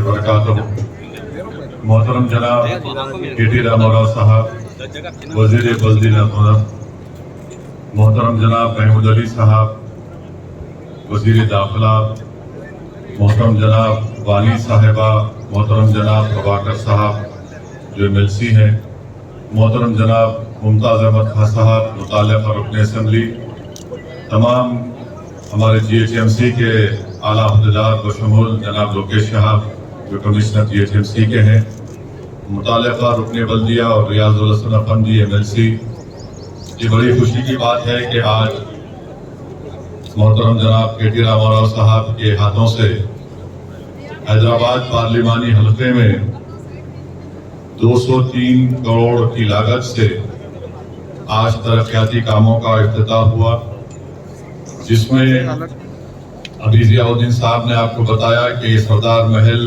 वबरकातुहू। मोहतरम जनाब के.टी. रामाराव साहब वज़ीर बल्दी नज़ारत, मोहतरम जनाब महमूद अली साहब वज़ीर दाखिला, मोहतरम जनाब वानी साहिबा, मोहतरम जनाब प्रभाकर साहब जो MLC हैं, मोहतरम जनाब मुमताज़ अहमद खान साहब मुताल्लिक़ रुकन असम्बली, तमाम हमारे GHMC के आला अहदेदार बशमूल जनाब लोकेश साहब जो कमिश्नर GHMC के हैं, मुताल्लिक़ा रुकन बल्दिया और रियाजुल हसन अफंदी MLC। ये बड़ी खुशी की बात है कि आज मोहतरम जनाब के.टी. रामाराव साहब के हाथों से हैदराबाद पार्लिमानी हल्के में 203 करोड़ की लागत से आज तरक्याती कामों का इफ्तिताह हुआ, जिसमें अभी ज़ियाउद्दीन साहब ने आपको बताया कि सरदार महल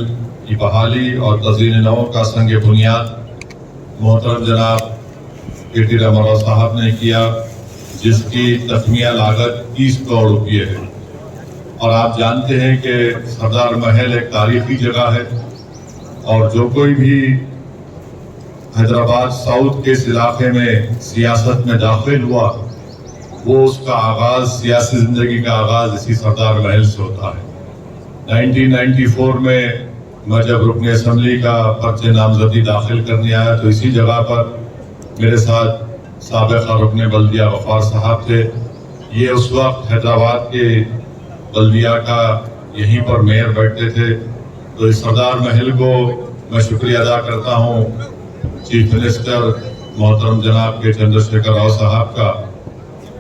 की बहाली और तज़ीन नौ का संग बुनियाद मोहतरम जनाब के.टी. रामाराव साहब ने किया, जिसकी तखमिया लागत 30 करोड़ रुपये है। और आप जानते हैं कि सरदार महल एक तारीखी जगह है और जो कोई भी हैदराबाद साउथ के इस इलाके में सियासत में दाखिल हुआ, वो उसका आगाज़, सियासी ज़िंदगी का आगाज़ इसी सरदार महल से होता है। 1994 में मैं जब रुकन असम्बली का पर्चे नामजदगी दाखिल करने आया तो इसी जगह पर मेरे साथ साबिक़ा रुकन बल्दिया गफ़ार साहब थे। ये उस वक्त हैदराबाद के बल्दिया का यहीं पर मेयर बैठते थे। तो इस सरदार महल को मैं शुक्रिया अदा करता हूँ चीफ मिनिस्टर मोहतरम जनाब के चंद्रशेखर राव साहब का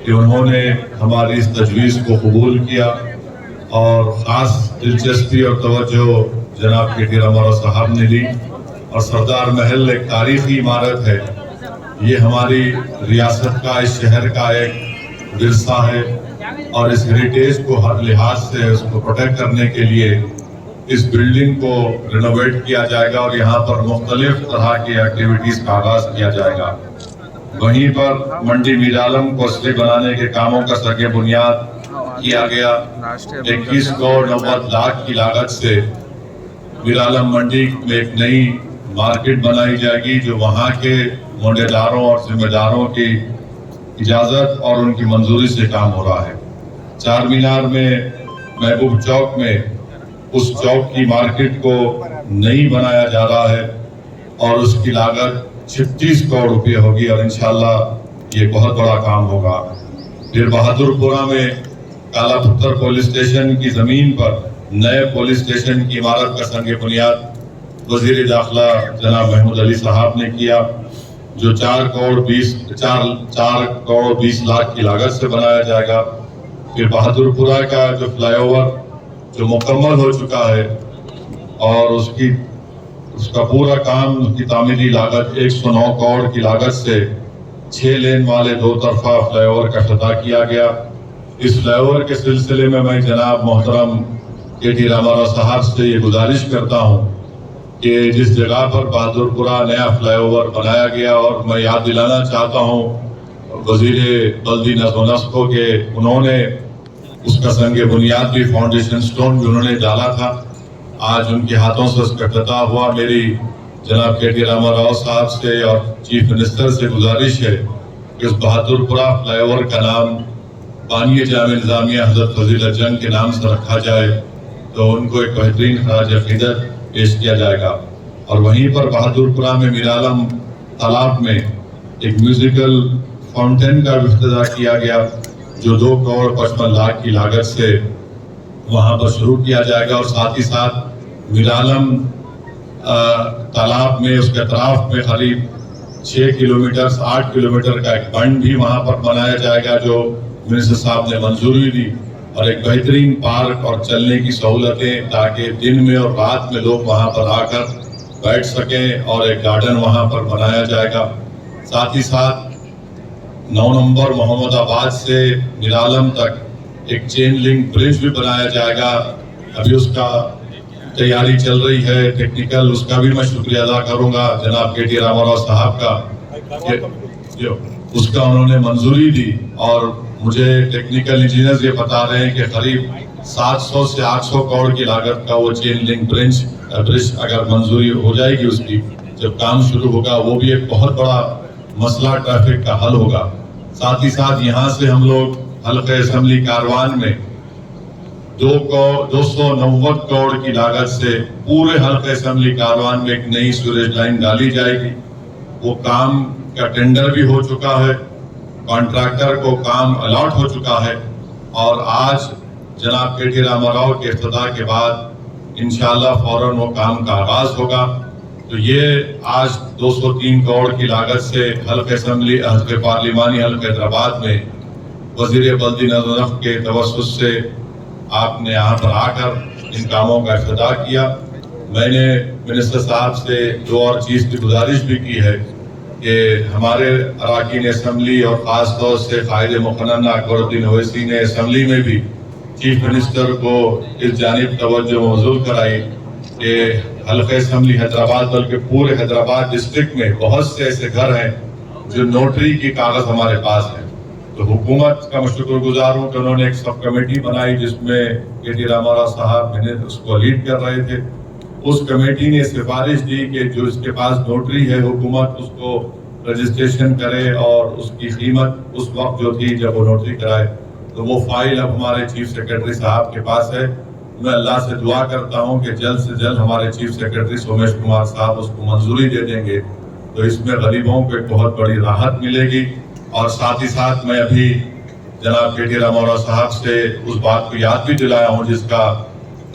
कि उन्होंने हमारी इस तजवीज़ को कबूल किया और ख़ास दिलचस्पी और तवज्जो जनाब के.टी. रामाराव साहब ने ली। और सरदार महल एक तारीखी इमारत है, ये हमारी रियासत का, इस शहर का एक विरसा है और इस हेरिटेज को हर लिहाज से उसको प्रोटेक्ट करने के लिए इस बिल्डिंग को रिनोवेट किया जाएगा और यहाँ पर मुख्तलिफ तरह की एक्टिविटीज़ का आगाज़ किया जाएगा। वहीं पर मंडी मीरालम को असली बनाने के कामों का सगे बुनियाद किया गया। 21 करोड़ 90 लाख की लागत से मीरालम मंडी में एक नई मार्केट बनाई जाएगी, जो वहाँ के मोडेदारों और जिम्मेदारों की इजाज़त और उनकी मंजूरी से काम हो रहा है। चार मीनार में महबूब चौक में उस चौक की मार्केट को नई बनाया जा रहा है और उसकी लागत 36 करोड़ रुपये होगी और इंशाल्लाह ये बहुत बड़ा काम होगा। फिर बहादुरपुरा में कालापत्थर पुलिस स्टेशन की ज़मीन पर नए पुलिस स्टेशन की इमारत का संग बुनियाद वज़ीर दाखिला जनाब महमूद अली साहब ने किया, जो 4 करोड़ 20 लाख की लागत से बनाया जाएगा। फिर बहादुरपुरा का जो फ्लाईओवर जो मुकम्मल हो चुका है और उसका पूरा काम की तामीरी लागत 109 करोड़ की लागत से 6 लेन वाले 2 तरफा फ्लाईओवर का इफ्तिताह किया गया। इस फ्लाईओवर के सिलसिले में मैं जनाब मोहतरम के.टी. रामाराव साहब से ये गुजारिश करता हूँ कि जिस जगह पर बहादुरपुरा नया फ्लाईओवर बनाया गया, और मैं याद दिलाना चाहता हूँ वज़ीर बल्दी नज़्म को कि उन्होंने उसका संग बुनियाद भी, फाउंडेशन स्टोन भी उन्होंने डाला था। आज उनके हाथों से उसका इफ्तिताह हुआ। मेरी जनाब के.टी. रामाराव साहब से और चीफ मिनिस्टर से गुजारिश है कि उस बहादुरपुरा फ्लाईओवर का नाम बानिए जामे निज़ामिया हज़रत फज़ीलत जंग के नाम से रखा जाए, तो उनको एक बेहतरीन खराज अक़ीदत पेश किया जाएगा। और वहीं पर बहादुरपुरा में मीरालम तालाब में एक म्यूजिकल फाउंटेन का इफ्तिताह किया गया, जो 2 करोड़ 55 लाख की लागत से वहाँ पर शुरू किया जाएगा। और साथ ही साथ मीरालम तालाब में उसके अतराफ में करीब 6 किलोमीटर 8 किलोमीटर का एक बंड भी वहाँ पर बनाया जाएगा, जो मिनिस्टर साहब ने मंजूरी दी, और एक बेहतरीन पार्क और चलने की सहूलतें, ताकि दिन में और रात में लोग वहाँ पर आकर बैठ सकें, और एक गार्डन वहाँ पर बनाया जाएगा। साथ ही साथ 9 नंबर मोहम्मदाबाद से मीरालम तक एक चेन लिंक ब्रिज भी बनाया जाएगा। अभी उसका तैयारी चल रही है टेक्निकल, उसका भी मैं शुक्रिया अदा करूंगा जनाब के.टी. रामाराव साहब का, जो उसका उन्होंने मंजूरी दी। और मुझे टेक्निकल इंजीनियर्स ये बता रहे हैं कि करीब 700 से 800 करोड़ की लागत का वो चेन लिंक ब्रिज ब्रिज अगर मंजूरी हो जाएगी उसकी, जब काम शुरू होगा, वो भी एक बहुत बड़ा मसला ट्रैफिक का हल होगा। साथ ही साथ यहाँ से हम लोग हल्के असम्बली कारवान में 290 करोड़ की लागत से पूरे हल्के असम्बली कारवान में एक नई सीवरेज लाइन डाली जाएगी। वो काम का टेंडर भी हो चुका है, कॉन्ट्रैक्टर को काम अलॉट हो चुका है और आज जनाब के.टी. रामाराव के इफ्तिताह के बाद इंशाअल्लाह फौरन वो काम का आगाज होगा। तो ये आज 203 करोड़ की लागत से हल्के पार्लिमानी हल्के हैदराबाद में वज़ीर बल्दी नज़र के तवस्सुस से आपने यहाँ पर आकर इन कामों का इफ्तिताह किया। मैंने मिनिस्टर साहब से दो और चीज़ की गुजारिश भी की है कि हमारे अरकान असम्बली और ख़ास तौर से कायदे मुक़न्नन अकबरुद्दीन ओवैसी ने असम्बली में भी चीफ मिनिस्टर को इस जानिब तवज्जो मौजूल कराई कि हल्के असम्बली हैदराबाद बल्कि पूरे हैदराबाद डिस्ट्रिक्ट में बहुत से ऐसे घर हैं जो नोटरी की कागज हमारे पास है। तो हुकूमत का मैं शुक्रगुजार हूँ कि उन्होंने एक सब कमेटी बनाई जिसमें के.टी. रामाराव साहब उसको लीड कर रहे थे। उस कमेटी ने सिफारिश दी कि जो इसके पास नोटरी है हुकूमत उसको रजिस्ट्रेशन करे और उसकी कीमत उस वक्त जो थी जब वो नोटरी कराए, तो वो फाइल अब हमारे चीफ सेक्रेटरी साहब के पास है। मैं अल्लाह से दुआ करता हूँ कि जल्द से जल्द हमारे चीफ सेक्रेटरी सोमेश कुमार साहब उसको मंजूरी दे देंगे, तो इसमें गरीबों को एक बहुत बड़ी राहत मिलेगी। और साथ ही साथ मैं अभी जनाब के.टी. रामाराव साहब से उस बात को याद भी दिलाया हूँ जिसका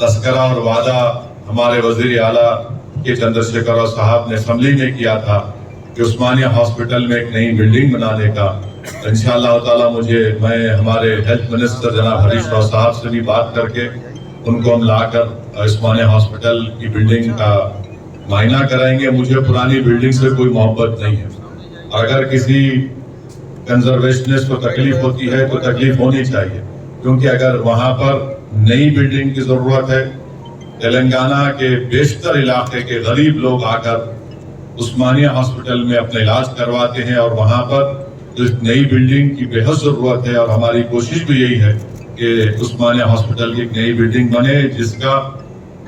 तस्करा और वादा हमारे वज़ीर आला के चंद्रशेखर राव साहब ने असम्बली में किया था कि उस्मानिया हॉस्पिटल में एक नई बिल्डिंग बनाने का। इंशाअल्लाह ताला मैं हमारे हेल्थ मिनिस्टर जनाब हरीश राव साहब से भी बात करके उनको हम लाकर उस्मानिया हॉस्पिटल की बिल्डिंग का मायना कराएंगे। मुझे पुरानी बिल्डिंग से कोई मोहब्बत नहीं है। अगर किसी कंजर्वेशनिस्ट को तकलीफ होती है तो तकलीफ होनी चाहिए, क्योंकि अगर वहाँ पर नई बिल्डिंग की ज़रूरत है, तेलंगाना के बेशतर इलाके के गरीब लोग आकर उस्मानिया हॉस्पिटल में अपना इलाज करवाते हैं और वहाँ पर जो नई बिल्डिंग की बेहद ज़रूरत है और हमारी कोशिश भी यही है कि उस्मानिया हॉस्पिटल की एक नई बिल्डिंग बने, जिसका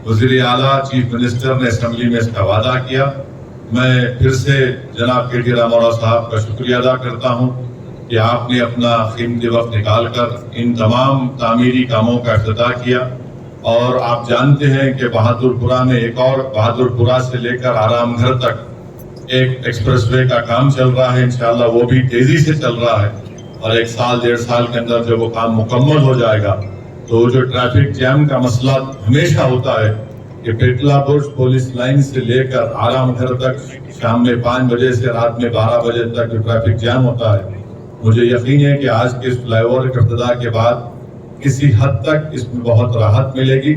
वज़ीर आला चीफ मिनिस्टर ने असम्बली में इसका वादा किया। मैं फिर से जनाब के.टी. रामाराव साहब का शुक्रिया अदा करता हूँ कि आपने अपना कीमती वक्त निकाल कर इन तमाम तामीरी कामों का इफ्तिताह किया। और आप जानते हैं कि बहादुरपुरा में एक और बहादुरपुरा से लेकर आरामघर तक एक एक्सप्रेसवे का काम चल रहा है। इंशाअल्लाह वो भी तेजी से चल रहा है और एक साल 1.5 साल के अंदर जब वो काम मुकम्मल हो जाएगा तो जो ट्रैफिक जैम का मसला हमेशा होता है कि पेटला बुर्ज पुलिस लाइन से लेकर आरामघर तक शाम में 5 बजे से रात में 12 बजे तक जो ट्रैफिक जैम होता है, मुझे यकीन है कि आज के इस फ्लाईओवर के इफ्तिताह के बाद किसी हद तक इसमें बहुत राहत मिलेगी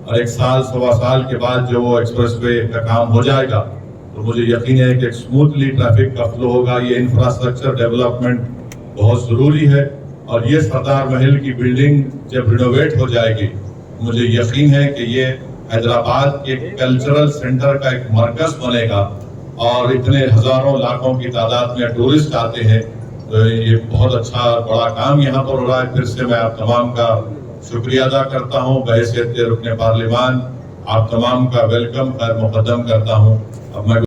और 1 साल 1.25 साल के बाद जो वो एक्सप्रेसवे का काम हो जाएगा तो मुझे यकीन है कि स्मूथली ट्रैफिक का फ्लो होगा। ये इंफ्रास्ट्रक्चर डेवलपमेंट बहुत ज़रूरी है और ये सरदार महल की बिल्डिंग जब रिनोवेट हो जाएगी, मुझे यकीन है कि ये हैदराबाद के कल्चरल सेंटर का एक मरकज बनेगा और इतने हजारों लाखों की तादाद में टूरिस्ट आते हैं, तो ये बहुत अच्छा बड़ा काम यहाँ पर हो रहा है। फिर से मैं आप तमाम का शुक्रिया अदा करता हूँ। बहैसियत रुकने पार्लिमान आप तमाम का वेलकम खैर मुकद्दम करता हूँ। अब मैं